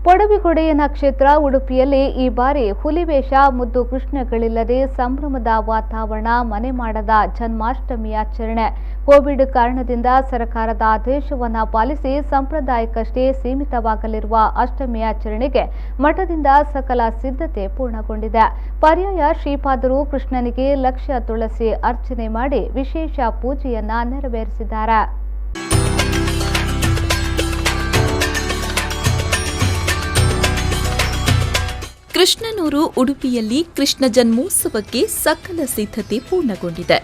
ಪಡುಬಿಗೊಡೆಯ ನಕ್ಷತ್ರ ಉಡುಪಿಯಲ್ಲಿ ಈ ಬಾರಿ ಹುಲಿವೇಷ ಮುದ್ದು ಕೃಷ್ಣಗಳಿಲ್ಲದೆ ಸಂಭ್ರಮದ ವಾತಾವರಣ ಮನೆ ಮಾಡದ ಜನ್ಮಾಷ್ಟಮಿಯಾಚರಣೆ. ಕೋವಿಡ್ ಕಾರಣದಿಂದ ಸರ್ಕಾರದ ಆದೇಶವನ್ನು ಪಾಲಿಸಿ ಸಂಪ್ರದಾಯಕ್ಕಷ್ಟೇ ಸೀಮಿತವಾಗಲಿರುವ ಅಷ್ಟಮಿಯಾಚರಣೆಗೆ ಮಠದಿಂದ ಸಕಲ ಸಿದ್ಧತೆ ಪೂರ್ಣಗೊಂಡಿದೆ. ಪರ್ಯಾಯ ಶ್ರೀಪಾದರು ಕೃಷ್ಣನಿಗೆ ಲಕ್ಷ ತುಳಸಿ ಅರ್ಚನೆ ಮಾಡಿ ವಿಶೇಷ ಪೂಜೆಯನ್ನ ನೆರವೇರಿಸಿದ್ದಾರೆ. ಕೃಷ್ಣನೂರು ಉಡುಪಿಯಲ್ಲಿ ಕೃಷ್ಣ ಜನ್ಮೋತ್ಸವಕ್ಕೆ ಸಕಲ ಸಿದ್ಧತೆ ಪೂರ್ಣಗೊಂಡಿದೆ.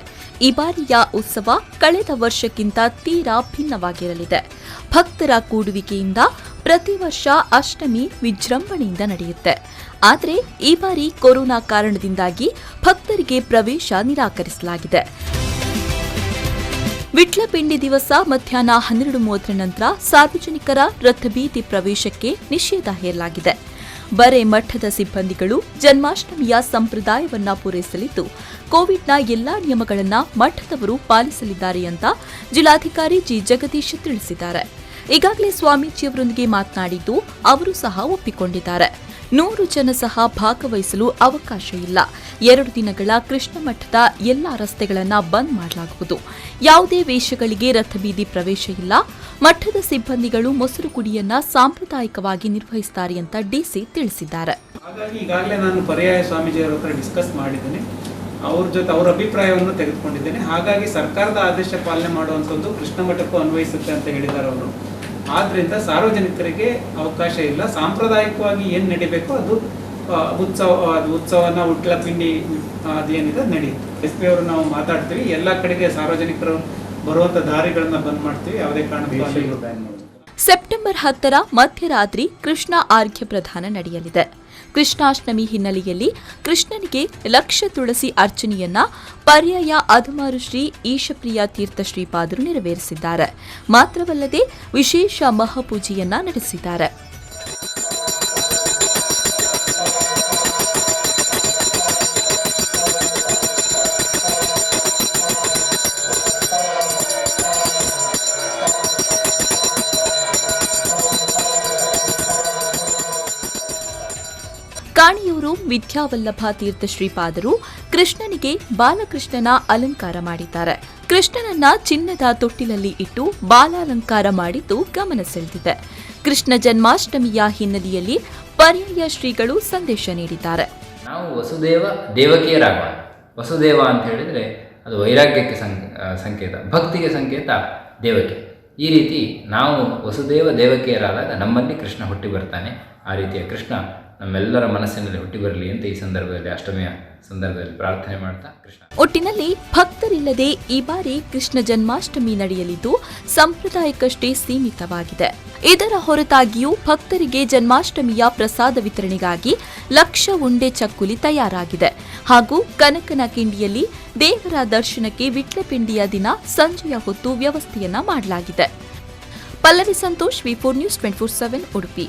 ಈ ಬಾರಿಯ ಉತ್ಸವ ಕಳೆದ ವರ್ಷಕ್ಕಿಂತ ತೀರಾ ಭಿನ್ನವಾಗಿರಲಿದೆ. ಭಕ್ತರ ಕೂಡುವಿಕೆಯಿಂದ ಪ್ರತಿ ವರ್ಷ ಅಷ್ಟಮಿ ವಿಜೃಂಭಣೆಯಿಂದ ನಡೆಯುತ್ತೆ. ಆದರೆ ಈ ಬಾರಿ ಕೊರೋನಾ ಕಾರಣದಿಂದಾಗಿ ಭಕ್ತರಿಗೆ ಪ್ರವೇಶ ನಿರಾಕರಿಸಲಾಗಿದೆ. ವಿಟ್ಲಪಿಂಡಿ ದಿವಸ ಮಧ್ಯಾಹ್ನ 12:30 ನಂತರ ಸಾರ್ವಜನಿಕರ ರಥಬೀದಿ ಪ್ರವೇಶಕ್ಕೆ ನಿಷೇಧ ಹೇರಲಾಗಿದೆ. ಬರೆ ಮಠದ ಸಿಬ್ಬಂದಿಗಳು ಜನ್ಮಾಷ್ಟಮಿಯ ಸಂಪ್ರದಾಯವನ್ನ ಪೂರೈಸಲಿದ್ದು ಕೋವಿಡ್ನ ಎಲ್ಲಾ ನಿಯಮಗಳನ್ನು ಮಠದವರು ಪಾಲಿಸಲಿದ್ದಾರೆ ಅಂತ ಜಿಲ್ಲಾಧಿಕಾರಿ ಜಿ ಜಗದೀಶ್ ತಿಳಿಸಿದ್ದಾರೆ. ಈಗಾಗಲೇ ಸ್ವಾಮೀಜಿಯವರೊಂದಿಗೆ ಮಾತನಾಡಿದ್ದು ಅವರು ಸಹ ಒಪ್ಪಿಕೊಂಡಿದ್ದಾರೆ. 100 ಜನ ಸಹ ಭಾಗವಹಿಸಲು ಅವಕಾಶ ಇಲ್ಲ. 2 ದಿನಗಳ ಕೃಷ್ಣ ಮಠದ ಎಲ್ಲಾ ರಸ್ತೆಗಳನ್ನು ಬಂದ್ ಮಾಡಲಾಗುವುದು. ಯಾವುದೇ ವೇಷಗಳಿಗೆ ರಥಬೀದಿ ಪ್ರವೇಶ ಇಲ್ಲ. ಮಠದ ಸಿಬ್ಬಂದಿಗಳು ಮೊಸರು ಕುಡಿಯನ್ನ ಸಾಂಪ್ರದಾಯಿಕವಾಗಿ ನಿರ್ವಹಿಸುತ್ತಾರೆ ಅಂತ ಡಿಸಿ ತಿಳಿಸಿದ್ದಾರೆ. ಹಾಗಾಗಿ ಈಗಾಗಲೇ ನಾನು ಪರ್ಯಾಯ ಸ್ವಾಮೀಜಿಯವರ ಹತ್ರ ಡಿಸ್ಕಸ್ ಮಾಡಿದ್ದೇನೆ. ಅವ್ರ ಜೊತೆ ಅವರ ಅಭಿಪ್ರಾಯವನ್ನು ತೆಗೆದುಕೊಂಡಿದ್ದೇನೆ. ಹಾಗಾಗಿ ಸರ್ಕಾರದ ಆದೇಶ ಪಾಲನೆ ಮಾಡುವಂಥದ್ದು ಕೃಷ್ಣ ಮಠಕ್ಕೂ ಅನ್ವಯಿಸುತ್ತೆ ಅಂತ ಹೇಳಿದ್ದಾರೆ ಅವರು. ಆದ್ರಿಂದ ಸಾರ್ವಜನಿಕರಿಗೆ ಅವಕಾಶ ಇಲ್ಲ. ಸಾಂಪ್ರದಾಯಿಕವಾಗಿ ಏನು ನಡಿಬೇಕೋ ಅದು ಉತ್ಸವನ ಉಟ್ಲಪಿಂಡಿ ಅದೇನಿದೆ ನಡೆಯುತ್ತೆ. ಎಸ್ ಪಿ ಅವರು ನಾವು ಮಾತಾಡ್ತೀವಿ. ಎಲ್ಲ ಕಡೆಗೆ ಸಾರ್ವಜನಿಕರು ಬರುವಂತ ದಾರಿಗಳನ್ನ ಬಂದ್ ಮಾಡ್ತೀವಿ. ಯಾವುದೇ ಕಾರಣಕ್ಕೂ ಸೆಪ್ಟೆಂಬರ್ 10ರ ಮಧ್ಯರಾತ್ರಿ ಕೃಷ್ಣ ಆರ್ಘ್ಯ ಪ್ರದಾನ ನಡೆಯಲಿದೆ. ಕೃಷ್ಣಾಷ್ಟಮಿ ಹಿನ್ನೆಲೆಯಲ್ಲಿ ಕೃಷ್ಣನಿಗೆ ಲಕ್ಷ ತುಳಸಿ ಅರ್ಚನೆಯನ್ನ ಪರ್ಯಾಯ ಅದಮಾರು ಶ್ರೀ ಈಶಪ್ರಿಯ ತೀರ್ಥ ಶ್ರೀಪಾದರು ನೆರವೇರಿಸಿದ್ದಾರೆ. ಮಾತ್ರವಲ್ಲದೆ ವಿಶೇಷ ಮಹಾಪೂಜೆಯನ್ನ ನಡೆಸಿದ್ದಾರೆ. ಕಾಣಿಯೂರು ವಿದ್ಯಾವಲ್ಲಭ ತೀರ್ಥ ಶ್ರೀಪಾದರು ಕೃಷ್ಣನಿಗೆ ಬಾಲಕೃಷ್ಣನ ಅಲಂಕಾರ ಮಾಡಿದ್ದಾರೆ. ಕೃಷ್ಣನನ್ನ ಚಿನ್ನದ ತೊಟ್ಟಿಲಲ್ಲಿ ಇಟ್ಟು ಬಾಲಾಲಂಕಾರ ಮಾಡಿದ್ದು ಗಮನ ಸೆಳೆದಿದೆ. ಕೃಷ್ಣ ಜನ್ಮಾಷ್ಟಮಿಯ ಹಿನ್ನೆಲೆಯಲ್ಲಿ ಪರ್ಯಾಯ ಶ್ರೀಗಳು ಸಂದೇಶ ನೀಡಿದ್ದಾರೆ. ನಾವು ವಸುದೇವ ದೇವಕಿಯರಾಗೋಣ. ವಸುದೇವ ಅಂತ ಹೇಳಿದ್ರೆ ಅದು ವೈರಾಗ್ಯಕ್ಕೆ ಸಂಕೇತ, ಭಕ್ತಿಗೆ ಸಂಕೇತ ದೇವಕಿ. ಈ ರೀತಿ ನಾವು ವಸುದೇವ ದೇವಕಿಯರಾದಾಗ ನಮ್ಮಲ್ಲಿ ಕೃಷ್ಣ ಹುಟ್ಟಿ ಬರ್ತಾನೆ. ಆ ರೀತಿಯ ಕೃಷ್ಣ ನಮ್ಮೆಲ್ಲರ ಮನಸ್ಸಿನಲ್ಲಿ ಹುಟ್ಟಿ ಬರಲಿ ಅಂತ ಈ ಸಂದರ್ಭದಲ್ಲಿ ಅಷ್ಟಮಿಯ ಸಂದರ್ಭದಲ್ಲಿ ಪ್ರಾರ್ಥನೆ ಮಾಡ್ತಾ ಕೃಷ್ಣ. ಒಟ್ಟಿನಲ್ಲಿ ಭಕ್ತರಿಲ್ಲದೆ ಈ ಬಾರಿ ಕೃಷ್ಣ ಜನ್ಮಾಷ್ಟಮಿ ನಡೆಯಲಿದ್ದು ಸಂಪ್ರದಾಯಕ್ಕಷ್ಟೇ ಸೀಮಿತವಾಗಿದೆ. ಇದರ ಹೊರತಾಗಿಯೂ ಭಕ್ತರಿಗೆ ಜನ್ಮಾಷ್ಟಮಿಯ ಪ್ರಸಾದ ವಿತರಣೆಗಾಗಿ ಲಕ್ಷ ಉಂಡೆ ಚಕ್ಕುಲಿ ತಯಾರಾಗಿದೆ. ಹಾಗೂ ಕನಕನ ಕಿಂಡಿಯಲ್ಲಿ ದೇವರ ದರ್ಶನಕ್ಕೆ ವಿಟ್ಲಪಿಂಡಿಯ ದಿನ ಸಂಜೆಯ ಹೊತ್ತು ವ್ಯವಸ್ಥೆಯನ್ನ ಮಾಡಲಾಗಿದೆ. ಪಲ್ಲವಿ ಸಂತೋಷ್, ವಿ4 ನ್ಯೂಸ್ 24/7 ಉಡುಪಿ.